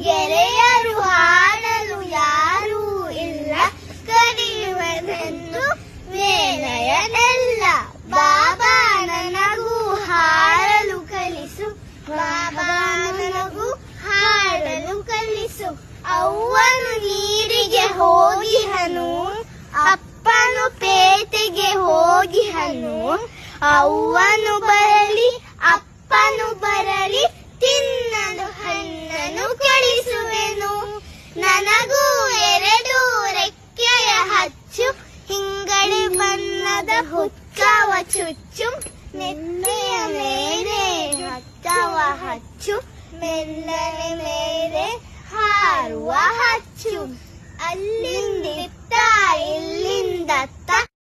ಗೆಳೆಯರು ಹಾಡಲು ಯಾರೂ ಇಲ್ಲ, ಕರೆಯುವನೆಂದು ವೇಳೆಯನೆಲ್ಲ. ಬಾಬಾ ನನಗೂ ಹಾಡಲು ಕಲಿಸು, ಬಾಬಾ ನನಗೂ ಹಾಡಲು ಕಲಿಸು. ಅವ್ವನು ನೀರಿಗೆ ಹೋಗಿಹನು, ಅಪ್ಪನು ಪೇಟೆಗೆ ಹೋಗಿಹನು. ಅವ್ವನು ಬರಲಿ ಅಪ್ಪನು ಬರಲಿ, ತಿನ್ನಲು ಹಣ್ಣನ್ನು ಕಳಿಸುವೆನು. ನನಗೂ 2 ರೆಕ್ಕೆಯ ಹಚ್ಚು, ಹಿಂಗಡೆ ಬಣ್ಣದ ಹುಚ್ಚವ ಚುಚ್ಚು. ನೆತ್ತಿಯ ಮೇಲೆ ಹಚ್ಚವ ಹಚ್ಚು, ಮೆಲ್ಲನೆ ಮೇಲೆ ಹಾರುವ ಹಚ್ಚು. ಅಲ್ಲಿಂದಿತ್ತ ಇಲ್ಲಿಂದ